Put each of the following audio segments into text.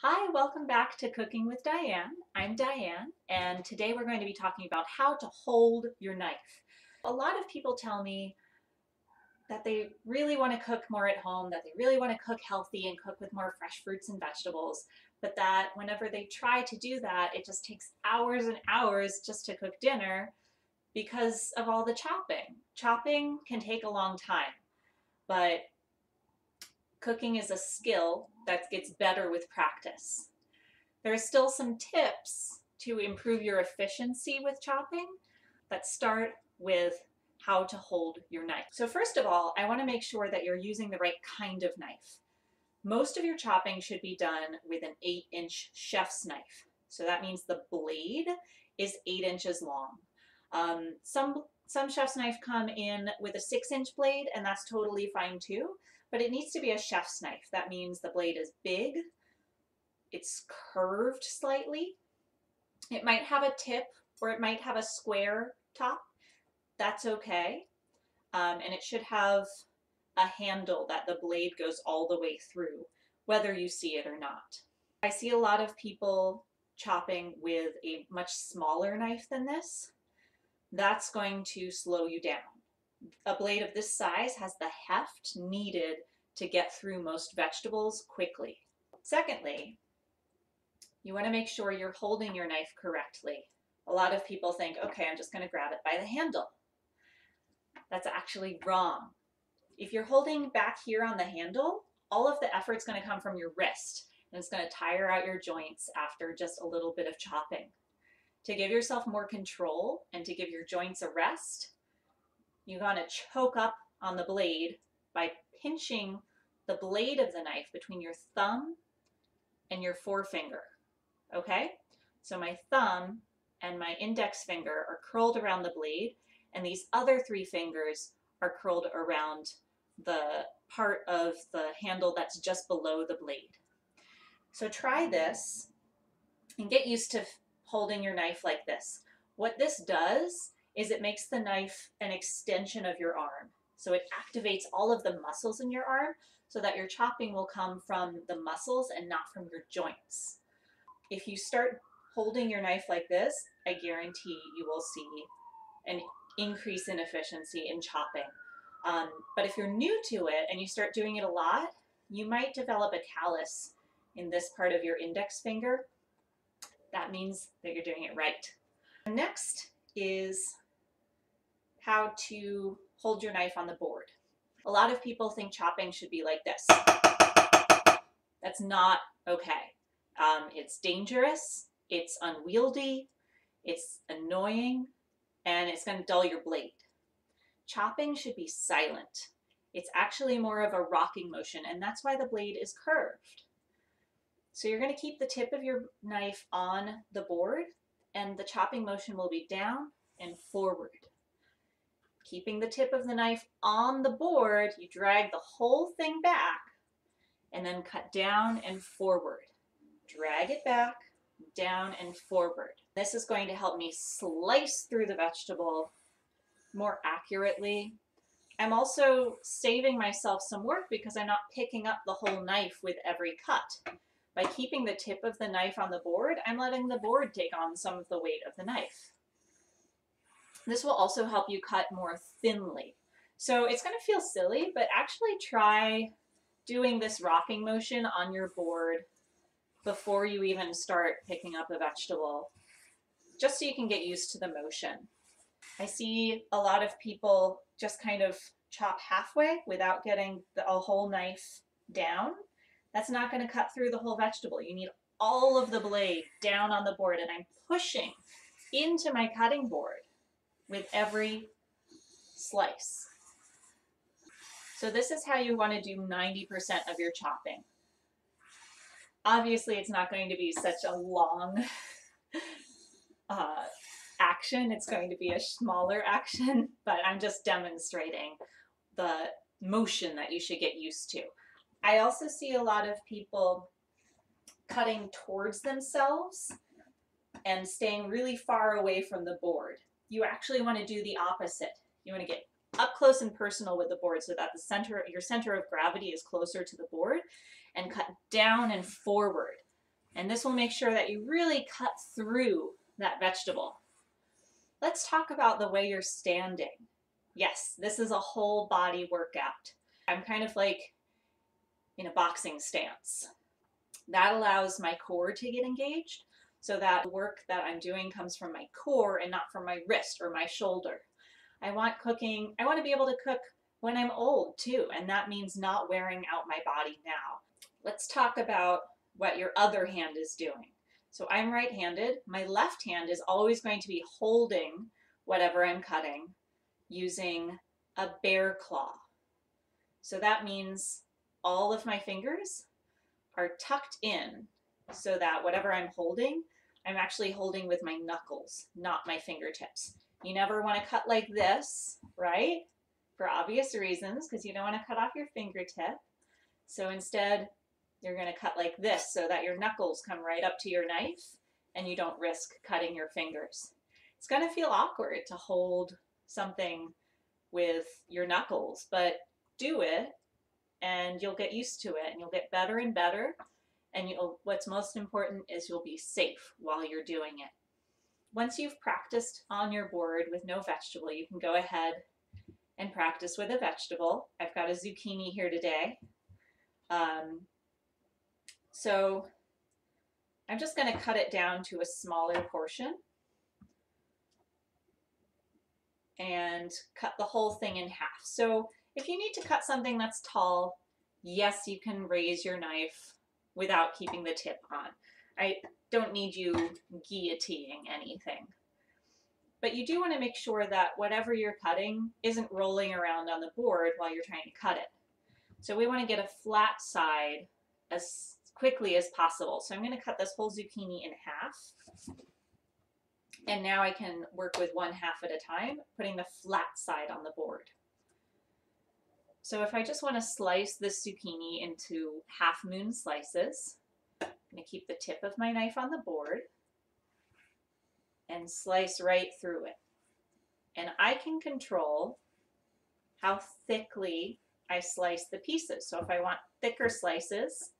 Hi, welcome back to Cooking with Diane. I'm Diane, and today we're going to be talking about how to hold your knife. A lot of people tell me that they really want to cook more at home, that they really want to cook healthy and cook with more fresh fruits and vegetables, but that whenever they try to do that, it just takes hours and hours just to cook dinner because of all the chopping. Chopping can take a long time, but cooking is a skill that gets better with practice. There are still some tips to improve your efficiency with chopping that start with how to hold your knife. So first of all, I want to make sure that you're using the right kind of knife. Most of your chopping should be done with an 8-inch chef's knife. So that means the blade is 8 inches long. Some chef's knife come in with a 6-inch blade, and that's totally fine too, but it needs to be a chef's knife. That means the blade is big, it's curved slightly. It might have a tip or it might have a square top. That's okay. And it should have a handle that the blade goes all the way through, whether you see it or not. I see a lot of people chopping with a much smaller knife than this. That's going to slow you down. A blade of this size has the heft needed to get through most vegetables quickly. Secondly, you want to make sure you're holding your knife correctly. A lot of people think, okay, I'm just going to grab it by the handle. That's actually wrong. If you're holding back here on the handle, all of the effort's going to come from your wrist, and it's going to tire out your joints after just a little bit of chopping. To give yourself more control and to give your joints a rest, you want to choke up on the blade by pinching the blade of the knife between your thumb and your forefinger. Okay? So my thumb and my index finger are curled around the blade, and these other 3 fingers are curled around the part of the handle that's just below the blade. So try this and get used to holding your knife like this. What this does is it makes the knife an extension of your arm. So it activates all of the muscles in your arm so that your chopping will come from the muscles and not from your joints. If you start holding your knife like this, I guarantee you will see an increase in efficiency in chopping. But if you're new to it and you start doing it a lot, you might develop a callus in this part of your index finger. That means that you're doing it right. Next is how to hold your knife on the board. A lot of people think chopping should be like this. That's not okay. It's dangerous, it's unwieldy, it's annoying, and it's going to dull your blade. Chopping should be silent. It's actually more of a rocking motion, and that's why the blade is curved. So you're going to keep the tip of your knife on the board, and the chopping motion will be down and forward. Keeping the tip of the knife on the board, you drag the whole thing back and then cut down and forward. Drag it back, down and forward. This is going to help me slice through the vegetable more accurately. I'm also saving myself some work because I'm not picking up the whole knife with every cut. By keeping the tip of the knife on the board, I'm letting the board take on some of the weight of the knife. This will also help you cut more thinly. So it's going to feel silly, but actually try doing this rocking motion on your board before you even start picking up a vegetable, just so you can get used to the motion. I see a lot of people just kind of chop halfway without getting a whole knife down. That's not going to cut through the whole vegetable. You need all of the blade down on the board, and I'm pushing into my cutting board with every slice. So this is how you want to do 90% of your chopping. Obviously, it's not going to be such a long action. It's going to be a smaller action, but I'm just demonstrating the motion that you should get used to. I also see a lot of people cutting towards themselves and staying really far away from the board. You actually want to do the opposite. You want to get up close and personal with the board so that your center of gravity is closer to the board, and cut down and forward. And this will make sure that you really cut through that vegetable. Let's talk about the way you're standing. Yes, this is a whole body workout. I'm kind of like in a boxing stance. That allows my core to get engaged, so that the work that I'm doing comes from my core and not from my wrist or my shoulder. I want to be able to cook when I'm old too, and that means not wearing out my body now. Let's talk about what your other hand is doing. So I'm right-handed. My left hand is always going to be holding whatever I'm cutting using a bear claw. So that means all of my fingers are tucked in so that whatever I'm holding, I'm actually holding with my knuckles, not my fingertips. You never want to cut like this, right? For obvious reasons, because you don't want to cut off your fingertip. So instead, you're going to cut like this so that your knuckles come right up to your knife and you don't risk cutting your fingers. It's going to feel awkward to hold something with your knuckles, but do it and you'll get used to it and you'll get better and better. And what's most important is you'll be safe while you're doing it. Once you've practiced on your board with no vegetable, you can go ahead and practice with a vegetable. I've got a zucchini here today. So I'm just going to cut it down to a smaller portion and cut the whole thing in half. So if you need to cut something that's tall, yes, you can raise your knife without keeping the tip on. I don't need you guillotining anything. But you do want to make sure that whatever you're cutting isn't rolling around on the board while you're trying to cut it. So we want to get a flat side as quickly as possible. So I'm going to cut this whole zucchini in half. And now I can work with one half at a time, putting the flat side on the board. So if I just want to slice this zucchini into half moon slices, I'm going to keep the tip of my knife on the board and slice right through it. And I can control how thickly I slice the pieces. So if I want thicker slices,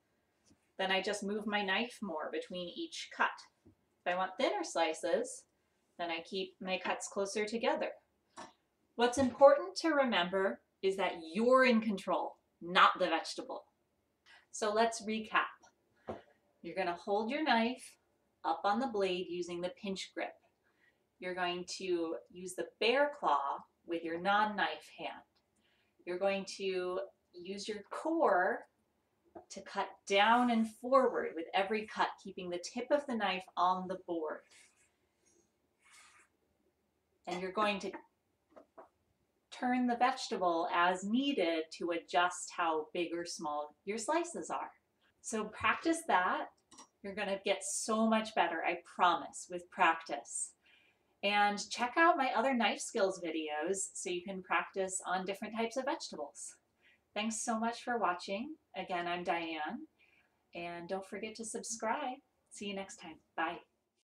then I just move my knife more between each cut. If I want thinner slices, then I keep my cuts closer together. What's important to remember is that you're in control, not the vegetable. So let's recap. You're going to hold your knife up on the blade using the pinch grip. You're going to use the bear claw with your non-knife hand. You're going to use your core to cut down and forward with every cut, keeping the tip of the knife on the board. And you're going to turn the vegetable as needed to adjust how big or small your slices are. So practice that. You're going to get so much better, I promise, with practice. And check out my other knife skills videos so you can practice on different types of vegetables. Thanks so much for watching. Again, I'm Diane. And don't forget to subscribe. See you next time. Bye.